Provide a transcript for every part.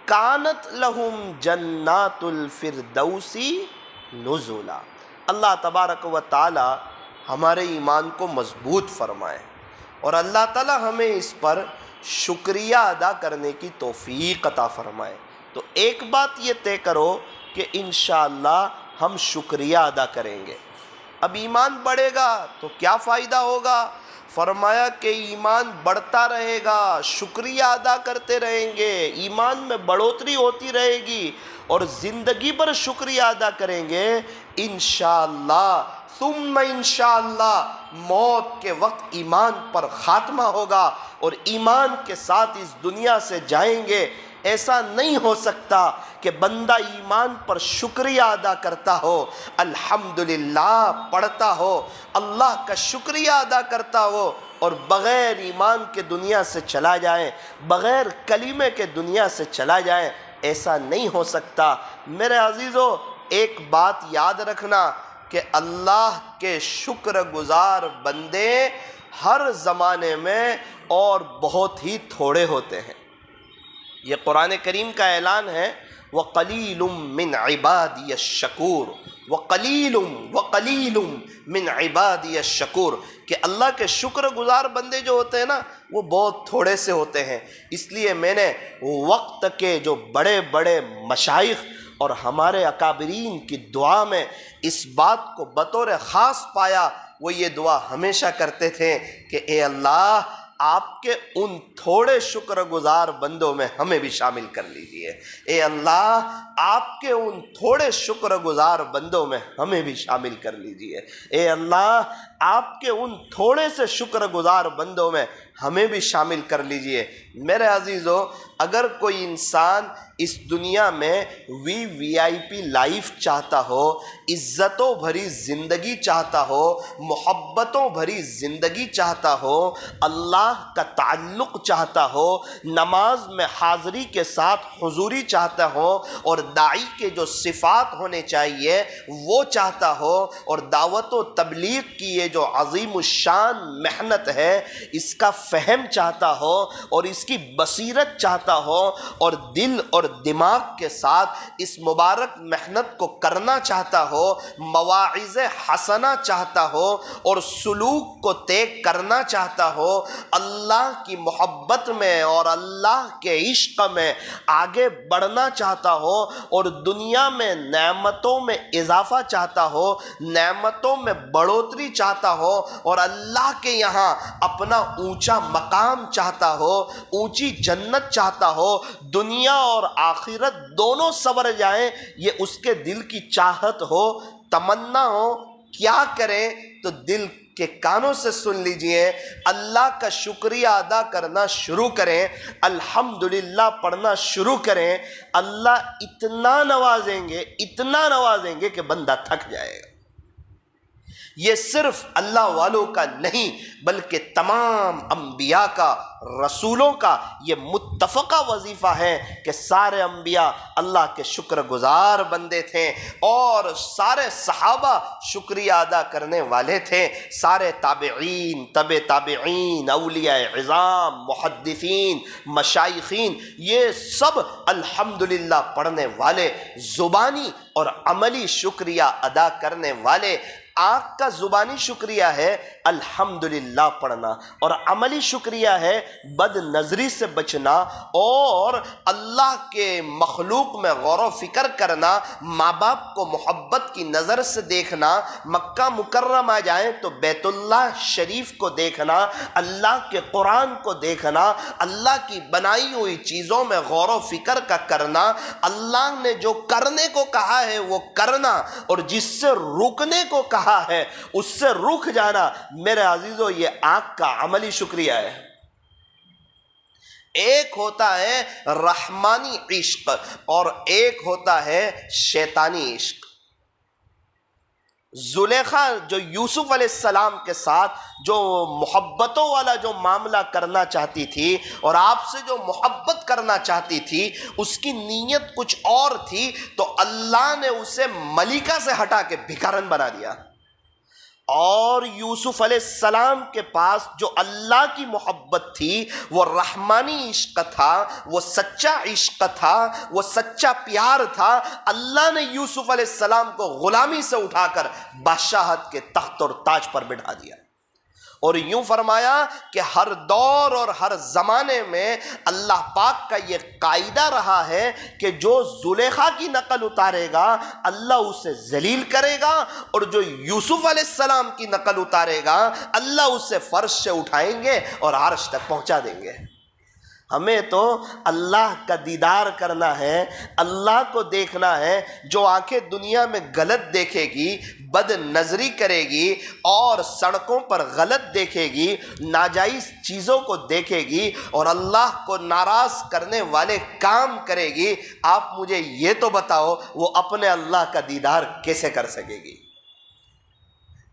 کانت لہم جنات الفردوسی نزلا۔ اللہ تبارک و تعالی ہمارے ایمان کو مضبوط فرمائے، اور اللہ تعالی ہمیں اس پر شکریہ ادا کرنے کی توفیق عطا فرمائے۔ تو ایک بات یہ طے کرو کہ انشاءاللہ ہم شکریہ ادا کریں گے۔ اب ایمان بڑھے گا تو کیا فائدہ ہوگا؟ فرمایا کہ ایمان بڑھتا رہے گا، شکریہ ادا کرتے رہیں گے، ایمان میں بڑھوتری ہوتی رہے گی، اور زندگی پر شکریہ ادا کریں گے انشاءاللہ ثم انشاءاللہ موت کے وقت ایمان پر خاتمہ ہوگا، اور ایمان کے ساتھ اس دنیا سے جائیں گے۔ ایسا نہیں ہو سکتا کہ بندہ ایمان پر شکریہ ادا کرتا ہو، الحمدللہ پڑھتا ہو، اللہ کا شکریہ ادا کرتا ہو، اور بغیر ایمان کے دنیا سے چلا جائے، بغیر کلمے کے دنیا سے چلا جائے۔ ایسا نہیں ہو سکتا۔ میرے عزیزو، ایک بات یاد رکھنا کہ اللہ کے شکر گزار بندے ہر زمانے میں اور بہت ہی تھوڑے ہوتے ہیں۔ یہ قرآن کریم کا اعلان ہے، وَقَلِيلٌ مِّنْ عِبَادِيَ الشَّكُورُ وَقَلِيلٌ مِّنْ عِبَادِيَ الشَّكُورُ، کہ اللہ کے شکر گزار بندے جو ہوتے ہیں نا، وہ بہت تھوڑے سے ہوتے ہیں۔ اس لیے میں نے وقت کے جو بڑے بڑے مشائخ اور ہمارے اکابرین کی دعا میں اس بات کو بطور خاص پایا، وہ یہ دعا ہمیشہ کرتے تھے کہ اے اللہ، آپ کے ان تھوڑے شکر گزار بندوں میں ہمیں بھی شامل کر لیجئے۔ اے اللہ، آپ کے ان تھوڑے شکر گزار بندوں میں ہمیں بھی شامل کر لیجئے۔ اے اللہ، آپ کے ان تھوڑے سے شکر گزار بندوں میں ہمیں بھی شامل کر لیجئے۔ میرے عزیزو، اگر کوئی انسان اس دنیا میں وی آئی پی لائف چاہتا ہو، عزتوں بھری زندگی چاہتا ہو، محبتوں بھری زندگی چاہتا ہو، اللہ کا تعلق چاہتا ہو، نماز میں حاضری کے ساتھ حضوری چاہتا ہو، اور داعی کے جو صفات ہونے چاہیے وہ چاہتا ہو، اور دعوت و تبلیغ کی یہ جو عظیم الشان محنت ہے اس کا فہم چاہتا ہو، اور اس کی بصیرت چاہتا ہو، اور دل اور دماغ کے ساتھ اس مبارک محنت کو کرنا چاہتا ہو، مواعظ حسنہ چاہتا ہو، اور سلوک کو طے کرنا چاہتا ہو، اللہ کی محبت میں اور اللہ کے عشق میں آگے بڑھنا چاہتا ہو، اور دنیا میں نعمتوں میں اضافہ چاہتا ہو، نعمتوں میں بڑھوتری چاہتا ہو، اور اللہ کے یہاں اپنا اونچا مقام چاہتا ہو، اونچی جنت چاہتا ہو، دنیا اور آخرت دونوں سنور جائیں، یہ اس کے دل کی چاہت ہو، تمنا ہو، کیا کریں؟ تو دل کے کانوں سے سن لیجئے، اللہ کا شکریہ ادا کرنا شروع کریں، الحمدللہ پڑھنا شروع کریں، اللہ اتنا نوازیں گے کہ بندہ تھک جائے گا۔ یہ صرف اللہ والوں کا نہیں بلکہ تمام انبیاء کا، رسولوں کا یہ متفقہ وظیفہ ہے کہ سارے انبیاء اللہ کے شکر گزار بندے تھے، اور سارے صحابہ شکریہ ادا کرنے والے تھے، سارے تابعین، تبع تابعین، اولیاء عظام، محدثین، مشائخین، یہ سب الحمدللہ پڑھنے والے، زبانی اور عملی شکریہ ادا کرنے والے۔ آنکھ کا زبانی شکریہ ہے الحمدللہ پڑھنا، اور عملی شکریہ ہے بد نظری سے بچنا، اور اللہ کے مخلوق میں غور و فکر کرنا، ماں باپ کو محبت کی نظر سے دیکھنا، مکہ مکرمہ جائیں تو بیت اللہ شریف کو دیکھنا، اللہ کے قرآن کو دیکھنا، اللہ کی بنائی ہوئی چیزوں میں غور و فکر کا کرنا، اللہ نے جو کرنے کو کہا ہے وہ کرنا، اور جس سے رکنے کو کہا ہے اس سے رک جانا۔ میرے عزیزو، یہ آنکھ کا عملی شکریہ ہے۔ ایک ہوتا ہے رحمانی عشق اور ایک ہوتا ہے شیطانی عشق۔ زلیخا جو یوسف علیہ السلام کے ساتھ جو محبتوں والا جو معاملہ کرنا چاہتی تھی، اور آپ سے جو محبت کرنا چاہتی تھی، اس کی نیت کچھ اور تھی، تو اللہ نے اسے ملکہ سے ہٹا کے بھکارن بنا دیا۔ اور یوسف علیہ السلام کے پاس جو اللہ کی محبت تھی، وہ رحمانی عشق تھا، وہ سچا عشق تھا، وہ سچا پیار تھا، اللہ نے یوسف علیہ السلام کو غلامی سے اٹھا کر بادشاہت کے تخت اور تاج پر بٹھا دیا، اور یوں فرمایا کہ ہر دور اور ہر زمانے میں اللہ پاک کا یہ قاعدہ رہا ہے کہ جو زلیخا کی نقل اتارے گا اللہ اسے ذلیل کرے گا، اور جو یوسف علیہ السلام کی نقل اتارے گا اللہ اسے فرش سے اٹھائیں گے اور عرش تک پہنچا دیں گے۔ ہمیں تو اللہ کا دیدار کرنا ہے، اللہ کو دیکھنا ہے۔ جو آنکھیں دنیا میں غلط دیکھے گی، بد نظری کرے گی اور سڑکوں پر غلط دیکھے گی، ناجائز چیزوں کو دیکھے گی اور اللہ کو ناراض کرنے والے کام کرے گی، آپ مجھے یہ تو بتاؤ وہ اپنے اللہ کا دیدار کیسے کر سکے گی؟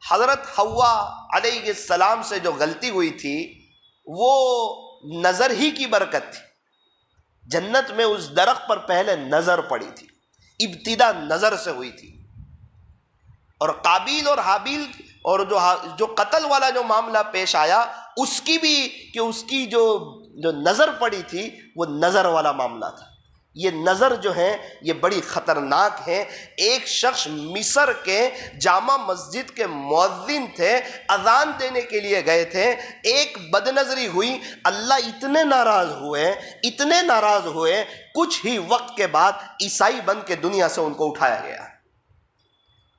حضرت حوا علیہ السلام سے جو غلطی ہوئی تھی وہ نظر ہی کی برکت تھی۔ جنت میں اس درخت پر پہلے نظر پڑی تھی، ابتدا نظر سے ہوئی تھی، اور قابیل اور حابیل اور جو قتل والا جو معاملہ پیش آیا اس کی بھی کہ اس کی جو نظر پڑی تھی وہ نظر والا معاملہ تھا۔ یہ نظر جو ہے یہ بڑی خطرناک ہے۔ ایک شخص مصر کے جامع مسجد کے مؤذن تھے، اذان دینے کے لیے گئے تھے، ایک بد نظری ہوئی، اللہ اتنے ناراض ہوئے کچھ ہی وقت کے بعد عیسائی بن کے دنیا سے ان کو اٹھایا گیا۔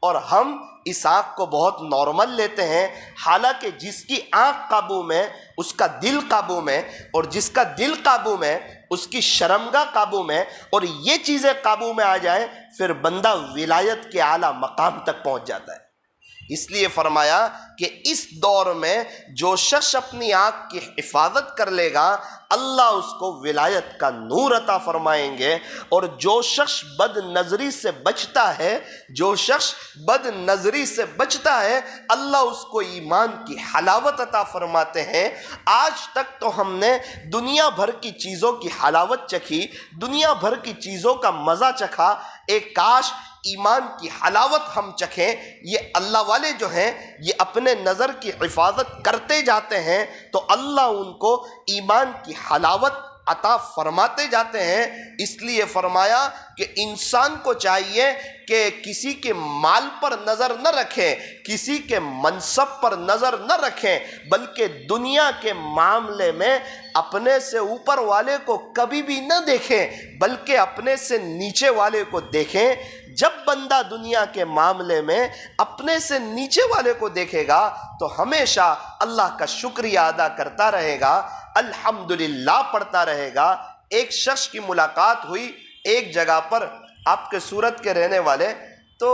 اور ہم اس آنکھ کو بہت نارمل لیتے ہیں، حالانکہ جس کی آنکھ قابو میں اس کا دل قابو میں، اور جس کا دل قابو میں اس کی شرمگاہ قابو میں، اور یہ چیزیں قابو میں آ جائیں پھر بندہ ولایت کے اعلیٰ مقام تک پہنچ جاتا ہے۔ اس لیے فرمایا کہ اس دور میں جو شخص اپنی آنکھ کی حفاظت کر لے گا اللہ اس کو ولایت کا نور عطا فرمائیں گے، اور جو شخص بد نظری سے بچتا ہے اللہ اس کو ایمان کی حلاوت عطا فرماتے ہیں۔ آج تک تو ہم نے دنیا بھر کی چیزوں کی حلاوت چکھی، دنیا بھر کی چیزوں کا مزہ چکھا، ایک کاش ایمان کی حلاوت ہم چکھیں۔ یہ اللہ والے جو ہیں یہ اپنے نظر کی حفاظت کرتے جاتے ہیں تو اللہ ان کو ایمان کی حلاوت عطا فرماتے جاتے ہیں۔ اس لیے فرمایا کہ انسان کو چاہیے کہ کسی کے مال پر نظر نہ رکھیں، کسی کے منصب پر نظر نہ رکھیں، بلکہ دنیا کے معاملے میں اپنے سے اوپر والے کو کبھی بھی نہ دیکھیں بلکہ اپنے سے نیچے والے کو دیکھیں۔ جب بندہ دنیا کے معاملے میں اپنے سے نیچے والے کو دیکھے گا تو ہمیشہ اللہ کا شکریہ ادا کرتا رہے گا، الحمدللہ پڑھتا رہے گا۔ ایک شخص کی ملاقات ہوئی ایک جگہ پر، آپ کے سورت کے رہنے والے، تو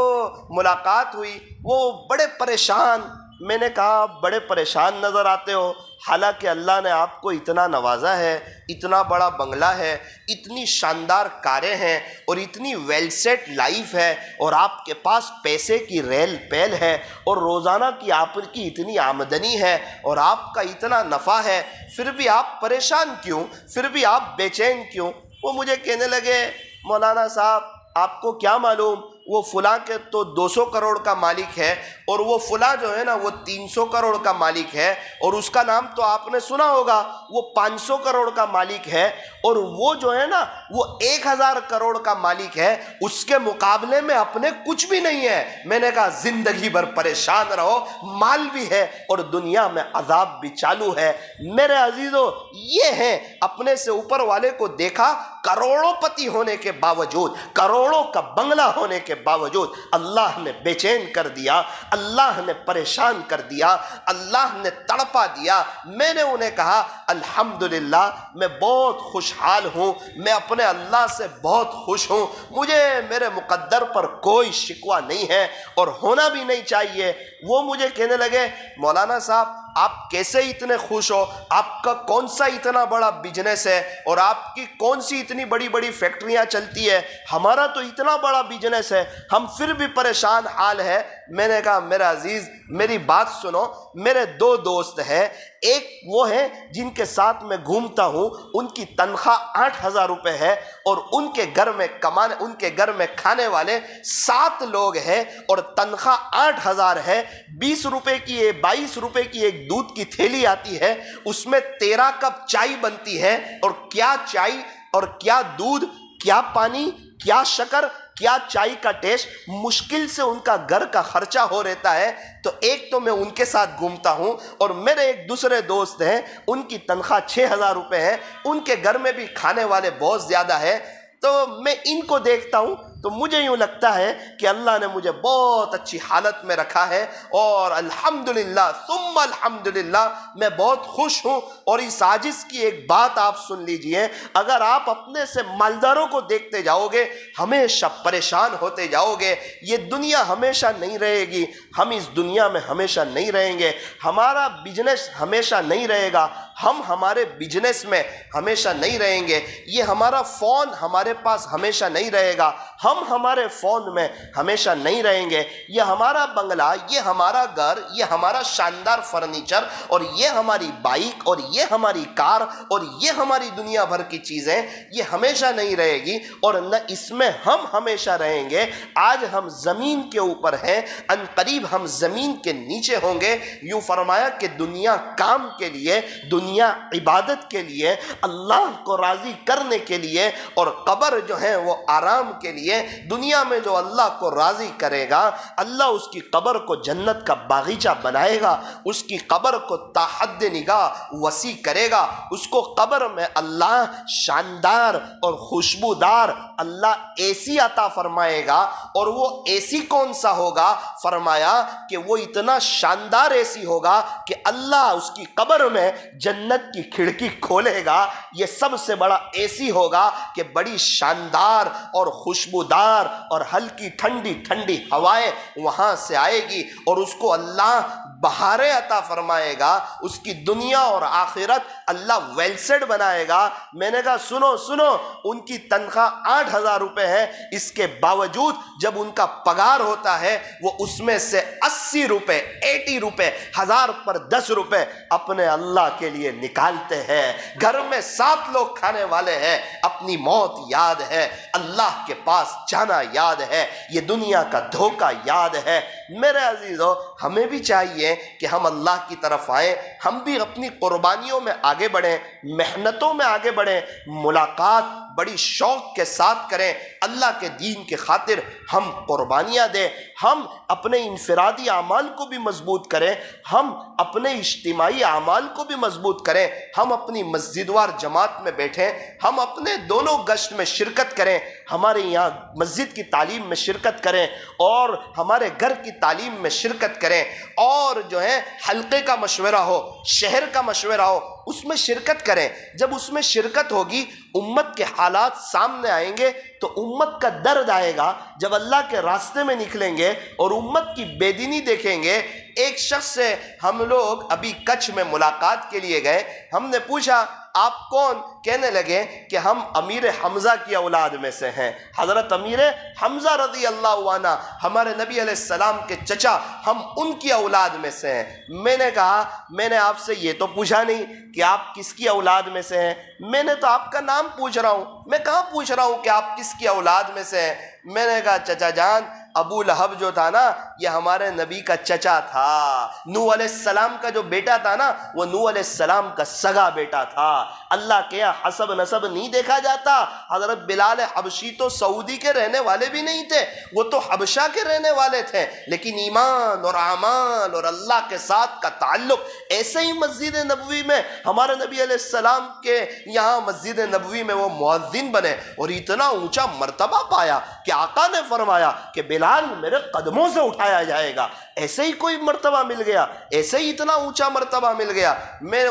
ملاقات ہوئی، وہ بڑے پریشان، میں نے کہا بڑے پریشان نظر آتے ہو، حالانکہ اللہ نے آپ کو اتنا نوازا ہے، اتنا بڑا بنگلہ ہے، اتنی شاندار کاریں ہیں اور اتنی ویل سیٹ لائف ہے، اور آپ کے پاس پیسے کی ریل پیل ہے، اور روزانہ کی آپ کی اتنی آمدنی ہے اور آپ کا اتنا نفع ہے، پھر بھی آپ پریشان کیوں، پھر بھی آپ بے چین کیوں؟ وہ مجھے کہنے لگے مولانا صاحب آپ کو کیا معلوم، وہ فلاں کے تو 200 کروڑ کا مالک ہے اور وہ فلاں جو ہے نا وہ 300 کروڑ کا مالک ہے، اور اس کا نام تو آپ نے سنا ہوگا، وہ 500 کروڑ کا مالک ہے، اور وہ جو ہے نا وہ 1000 کروڑ کا مالک ہے، اس کے مقابلے میں اپنے کچھ بھی نہیں ہے۔ میں نے کہا زندگی بھر پریشان رہو، مال بھی ہے اور دنیا میں عذاب بھی چالو ہے۔ میرے عزیزو، یہ ہیں اپنے سے اوپر والے کو دیکھا، کروڑوں پتی ہونے کے باوجود، کروڑوں کا بنگلہ ہونے کے باوجود اللہ نے بے چین کر دیا، اللہ نے پریشان کر دیا، اللہ نے تڑپا دیا۔ میں نے انہیں کہا الحمدللہ میں بہت خوشحال ہوں، میں اپنے اللہ سے بہت خوش ہوں، مجھے میرے مقدر پر کوئی شکوہ نہیں ہے اور ہونا بھی نہیں چاہیے۔ وہ مجھے کہنے لگے مولانا صاحب آپ کیسے اتنے خوش ہو، آپ کا کون سا اتنا بڑا بزنس ہے اور آپ کی کون سی اتنی بڑی بڑی فیکٹریاں چلتی ہے، ہمارا تو اتنا بڑا بزنس ہے۔ ہم پھر بھی پریشان حال ہے۔ میں نے کہا میرا عزیز میری بات سنو، میرے دو دوست ہیں، ایک وہ ہیں جن کے ساتھ میں گھومتا ہوں، ان کی تنخواہ 8,000 روپے ہے اور ان کے گھر میں کھانے والے 7 لوگ ہیں اور تنخواہ 8,000 ہے۔ 20 روپے کی 22 روپے کی ایک دودھ کی تھیلی آتی ہے، اس میں 13 کپ چائے بنتی ہے، اور کیا چائے اور کیا دودھ، کیا پانی، کیا شکر، کیا چائے کا ٹیسٹ، مشکل سے ان کا گھر کا خرچہ ہو رہتا ہے۔ تو ایک تو میں ان کے ساتھ گھومتا ہوں، اور میرے ایک دوسرے دوست ہیں، ان کی تنخواہ 6,000 روپے ہے، ان کے گھر میں بھی کھانے والے بہت زیادہ ہے۔ تو میں ان کو دیکھتا ہوں تو مجھے یوں لگتا ہے کہ اللہ نے مجھے بہت اچھی حالت میں رکھا ہے، اور الحمدللہ ثم الحمدللہ میں بہت خوش ہوں۔ اور اس عاجز کی ایک بات آپ سن لیجئے، اگر آپ اپنے سے مالداروں کو دیکھتے جاؤ گے ہمیشہ پریشان ہوتے جاؤ گے۔ یہ دنیا ہمیشہ نہیں رہے گی، ہم اس دنیا میں ہمیشہ نہیں رہیں گے، ہمارا بزنس ہمیشہ نہیں رہے گا، ہم ہمارے بزنس میں ہمیشہ نہیں رہیں گے، یہ ہمارا فون ہمارے پاس ہمیشہ نہیں رہے گا، ہم ہمارے فون میں ہمیشہ نہیں رہیں گے، یہ ہمارا بنگلہ، یہ ہمارا گھر، یہ ہمارا شاندار فرنیچر، اور یہ ہماری بائک، اور یہ ہماری کار، اور یہ ہماری دنیا بھر کی چیزیں، یہ ہمیشہ نہیں رہے گی، اور نہ اس میں ہم ہمیشہ رہیں گے۔ آج ہم زمین کے اوپر ہیں، ان قریب ہم زمین کے نیچے ہوں گے۔ یوں فرمایا کہ دنیا کام کے لیے، دنیا عبادت کے لیے، اللہ کو راضی کرنے کے لیے، اور قبر جو ہے وہ آرام کے لیے۔ دنیا میں جو اللہ کو راضی کرے گا، اللہ اس کی قبر کو جنت کا باغیچہ بنائے گا، اس کی قبر کو تا حد نگاہ وسیع کرے گا، اس کو قبر میں اللہ شاندار اور خوشبودار اللہ اے سی عطا فرمائے گا۔ اور وہ اے سی کون سا ہوگا؟ فرمایا کہ وہ اتنا شاندار اے سی ہوگا کہ اللہ اس کی قبر میں جنت کی کھڑکی کھولے گا۔ یہ سب سے بڑا اے سی ہوگا کہ بڑی شاندار اور خوشبودار اور ہلکی ٹھنڈی ٹھنڈی ہوائیں وہاں سے آئے گی، اور اس کو اللہ بہاریں عطا فرمائے گا، اس کی دنیا اور آخرت اللہ ویل سیٹ بنائے گا۔ میں نے کہا سنو سنو، ان کی تنخواہ 8,000 روپے ہے، اس کے باوجود جب ان کا پگار ہوتا ہے وہ اس میں سے 80 روپے 80 روپے 1000 پر 10 روپے اپنے اللہ کے لیے نکالتے ہیں۔ گھر میں 7 لوگ کھانے والے ہیں، اپنی موت یاد ہے، اللہ کے پاس جانا یاد ہے، یہ دنیا کا دھوکہ یاد ہے۔ میرے عزیزو، ہمیں بھی چاہیے کہ ہم اللہ کی طرف آئیں، ہم بھی اپنی قربانیوں میں آگے بڑھیں، محنتوں میں آگے بڑھیں، ملاقات بڑی شوق کے ساتھ کریں، اللہ کے دین کے خاطر ہم قربانیاں دیں، ہم اپنے انفرادی اعمال کو بھی مضبوط کریں، ہم اپنے اجتماعی اعمال کو بھی مضبوط کریں، ہم اپنی مسجد وار جماعت میں بیٹھیں، ہم اپنے دونوں گشت میں شرکت کریں، ہمارے یہاں مسجد کی تعلیم میں شرکت کریں اور ہمارے گھر کی تعلیم میں شرکت کریں، اور جو ہے حلقے کا مشورہ ہو، شہر کا مشورہ ہو، اس میں شرکت کریں۔ جب اس میں شرکت ہوگی، امت کے حالات سامنے آئیں گے تو امت کا درد آئے گا۔ جب اللہ کے راستے میں نکلیں گے اور امت کی بے دینی دیکھیں گے۔ ایک شخص سے ہم لوگ ابھی کچھ میں ملاقات کے لیے گئے، ہم نے پوچھا آپ کون؟ کہنے لگے کہ ہم امیر حمزہ کی اولاد میں سے ہیں، حضرت امیر حمزہ رضی اللہ عنہ ہمارے نبی علیہ السلام کے چچا، ہم ان کی اولاد میں سے ہیں۔ میں نے کہا میں نے آپ سے یہ تو پوچھا نہیں کہ آپ کس کی اولاد میں سے ہیں، میں نے تو آپ کا نام پوچھ رہا ہوں، میں کہاں پوچھ رہا ہوں کہ آپ کس کی اولاد میں سے ہیں۔ میں نے کہا چچا جان، ابو لہب جو تھا نا یہ ہمارے نبی کا چچا تھا، نوح علیہ السلام کا جو بیٹا تھا نا وہ نوح علیہ السلام کا سگا بیٹا تھا۔ اللہ کے یہاں حسب نسب نہیں دیکھا جاتا۔ حضرت بلال حبشی تو سعودی کے رہنے والے بھی نہیں تھے، وہ تو حبشہ کے رہنے والے تھے، لیکن ایمان اور اعمال اور اللہ کے ساتھ کا تعلق ایسے ہی مسجد نبوی میں ہمارے نبی علیہ السلام کے یہاں مسجد نبوی میں وہ مؤذن بنے اور اتنا اونچا مرتبہ پایا کہ آقا نے فرمایا کہ بلال میرے قدموں سے اٹھایا جائے گا۔ ایسے ہی کوئی مرتبہ مل گیا، ایسے ہی اتنا اونچا مرتبہ مل گیا۔ میں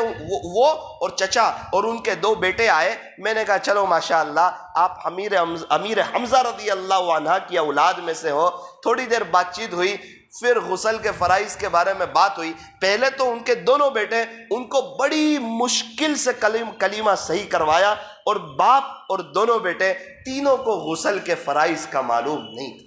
وہ اور چچا اور ان کے 2 بیٹے آئے، میں نے کہا چلو ماشاءاللہ آپ امیر حمزہ رضی اللہ عنہ کی اولاد میں سے ہو۔ تھوڑی دیر بات چیت ہوئی، پھر غسل کے فرائض کے بارے میں بات ہوئی۔ پہلے تو ان کے دونوں بیٹے، ان کو بڑی مشکل سے کلمہ صحیح کروایا، اور باپ اور دونوں بیٹے تینوں کو غسل کے فرائض کا معلوم نہیں تھا۔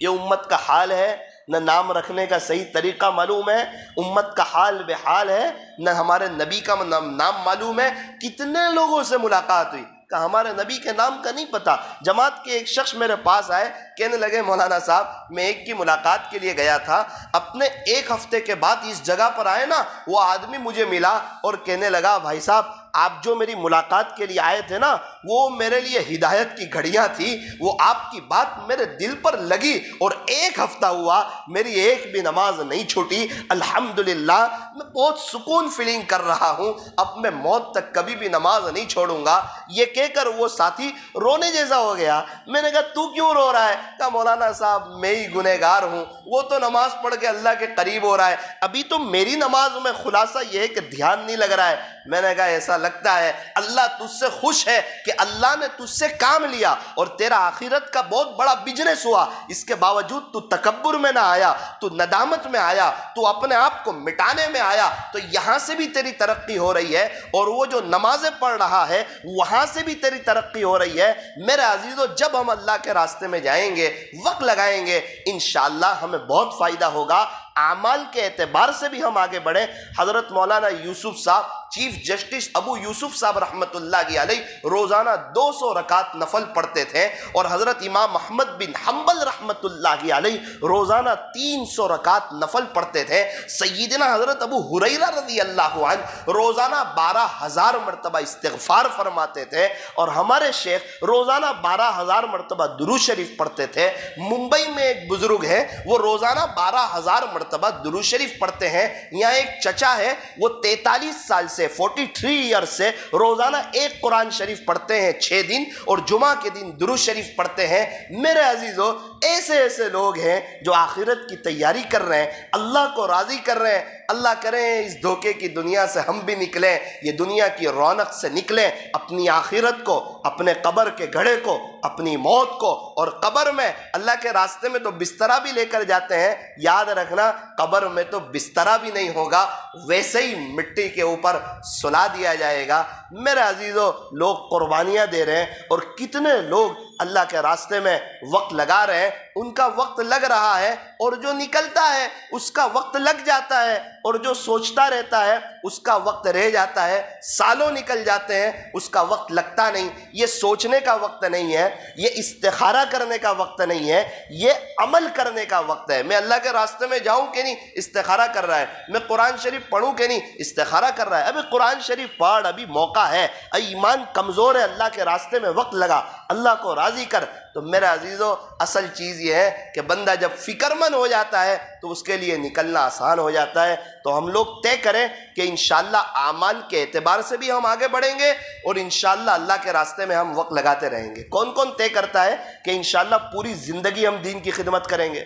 یہ امت کا حال ہے، نہ نام رکھنے کا صحیح طریقہ معلوم ہے، امت کا حال بحال ہے، نہ ہمارے نبی کا نام معلوم ہے۔ کتنے لوگوں سے ملاقات ہوئی کہ ہمارے نبی کے نام کا نہیں پتہ۔ جماعت کے ایک شخص میرے پاس آئے، کہنے لگے مولانا صاحب میں ایک کی ملاقات کے لیے گیا تھا، اپنے ایک ہفتے کے بعد اس جگہ پر آئے نا، وہ آدمی مجھے ملا اور کہنے لگا بھائی صاحب آپ جو میری ملاقات کے لیے آئے تھے نا، وہ میرے لیے ہدایت کی گھڑیاں تھی، وہ آپ کی بات میرے دل پر لگی اور ایک ہفتہ ہوا میری ایک بھی نماز نہیں چھوٹی، الحمدللہ میں بہت سکون فیلنگ کر رہا ہوں، اب میں موت تک کبھی بھی نماز نہیں چھوڑوں گا۔ یہ کہہ کر وہ ساتھی رونے جیسا ہو گیا۔ میں نے کہا تو کیوں رو رہا ہے؟ کہا مولانا صاحب میں ہی گنہگار ہوں، وہ تو نماز پڑھ کے اللہ کے قریب ہو رہا ہے، ابھی تو میری نماز میں خلاصہ یہ ہے کہ دھیان نہیں لگ رہا ہے۔ میں نے کہا ایسا لگتا ہے اللہ تجھ سے خوش ہے کہ اللہ نے تجھ سے کام لیا اور تیرا آخرت کا بہت بڑا بزنس ہوا، اس کے باوجود تو تکبر میں نہ آیا، تو ندامت میں آیا، تو اپنے آپ کو مٹانے میں آیا، تو یہاں سے بھی تیری ترقی ہو رہی ہے، اور وہ جو نمازیں پڑھ رہا ہے وہاں سے بھی تیری ترقی ہو رہی ہے۔ میرے عزیزو جب ہم اللہ کے راستے میں جائیں گے، وقت لگائیں گے، انشاءاللہ ہمیں بہت فائدہ ہوگا، اعمال کے اعتبار سے بھی ہم آگے بڑھیں۔ حضرت مولانا یوسف صاحب چیف جسٹس ابو یوسف صاحب رحمۃ اللہ علیہ روزانہ 200 رکعت نفل پڑھتے تھے، اور حضرت امام احمد بن حنبل رحمۃ اللہ علیہ روزانہ 300 رکعت نفل پڑھتے تھے۔ سیدنا حضرت ابو ہریرہ رضی اللہ عنہ روزانہ 12,000 مرتبہ استغفار فرماتے تھے، اور ہمارے شیخ روزانہ 12,000 مرتبہ درود شریف پڑھتے تھے۔ ممبئی میں ایک بزرگ ہیں، وہ روزانہ 12,000 مرتبہ درود شریف پڑھتے ہیں۔ یہاں ایک چچا ہے، وہ 43 سال سے 43 ایئر سے روزانہ ایک قرآن شریف پڑھتے ہیں 6 دن، اور جمعہ کے دن درود شریف پڑھتے ہیں۔ میرے عزیزو ایسے ایسے لوگ ہیں جو آخرت کی تیاری کر رہے ہیں، اللہ کو راضی کر رہے ہیں۔ اللہ کریں اس دھوکے کی دنیا سے ہم بھی نکلیں، یہ دنیا کی رونق سے نکلیں، اپنی آخرت کو، اپنے قبر کے گھڑے کو، اپنی موت کو، اور قبر میں اللہ کے راستے میں تو بسترا بھی لے کر جاتے ہیں، یاد رکھنا قبر میں تو بسترا بھی نہیں ہوگا، ویسے ہی مٹی کے اوپر سلا دیا جائے گا۔ میرے عزیزو لوگ قربانیاں دے رہے ہیں، اور کتنے لوگ اللہ کے راستے میں وقت لگا رہے ہیں، ان کا وقت لگ رہا ہے، اور جو نکلتا ہے اس کا وقت لگ جاتا ہے، اور جو سوچتا رہتا ہے اس کا وقت رہ جاتا ہے۔ سالوں نکل جاتے ہیں، اس کا وقت لگتا نہیں۔ یہ سوچنے کا وقت نہیں ہے، یہ استخارہ کرنے کا وقت نہیں ہے، یہ عمل کرنے کا وقت ہے۔ میں اللہ کے راستے میں جاؤں کہ نہیں، استخارہ کر رہا ہے، میں قرآن شریف پڑھوں کہ نہیں، استخارہ کر رہا ہے۔ ابھی قرآن شریف پڑھ، ابھی موقع ہے، ایمان کمزور ہے، اللہ کے راستے میں وقت لگا، اللہ کو راضی کر۔ تو میرے عزیزو اصل چیز یہ ہے کہ بندہ جب فکر مند ہو جاتا ہے تو اس کے لیے نکلنا آسان ہو جاتا ہے۔ تو ہم لوگ طے کریں کہ انشاءاللہ اعمال کے اعتبار سے بھی ہم آگے بڑھیں گے، اور انشاءاللہ اللہ کے راستے میں ہم وقت لگاتے رہیں گے۔ کون کون طے کرتا ہے کہ انشاءاللہ پوری زندگی ہم دین کی خدمت کریں گے؟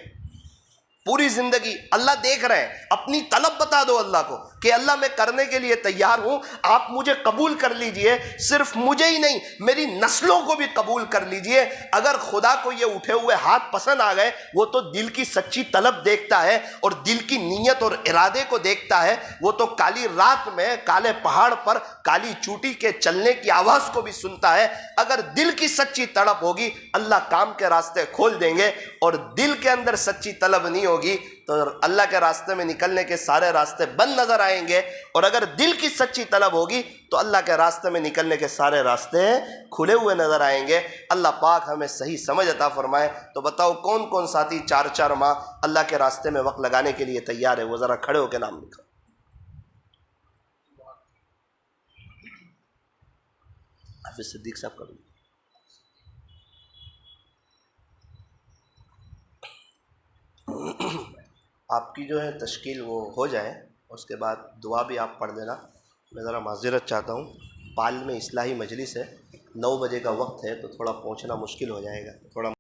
پوری زندگی اللہ دیکھ رہے ہیں، اپنی طلب بتا دو اللہ کو کہ اللہ میں کرنے کے لیے تیار ہوں، آپ مجھے قبول کر لیجئے، صرف مجھے ہی نہیں میری نسلوں کو بھی قبول کر لیجئے۔ اگر خدا کو یہ اٹھے ہوئے ہاتھ پسند آ گئے، وہ تو دل کی سچی طلب دیکھتا ہے اور دل کی نیت اور ارادے کو دیکھتا ہے، وہ تو کالی رات میں کالے پہاڑ پر کالی چوٹی کے چلنے کی آواز کو بھی سنتا ہے۔ اگر دل کی سچی طلب ہوگی اللہ کام کے راستے کھول دیں گے، اور دل کے اندر سچی طلب نہیں ہوگی تو اللہ کے راستے میں نکلنے کے سارے راستے بند نظر آئیں گے، اور اگر دل کی سچی طلب ہوگی تو اللہ کے راستے میں نکلنے کے سارے راستے کھلے ہوئے نظر آئیں گے۔ اللہ پاک ہمیں صحیح سمجھ عطا فرمائے۔ تو بتاؤ کون کون ساتھی 4 ماہ اللہ کے راستے میں وقت لگانے کے لیے تیار ہے؟ وہ ذرا کھڑے ہو کے نام لکھو۔ حافظ صدیق صاحب کا بھی۔ آپ کی جو ہے تشکیل وہ ہو جائے، اس کے بعد دعا بھی آپ پڑھ دینا۔ میں ذرا معذرت چاہتا ہوں، پال میں اصلاحی مجلس ہے، 9 بجے کا وقت ہے، تو تھوڑا پہنچنا مشکل ہو جائے گا، تھوڑا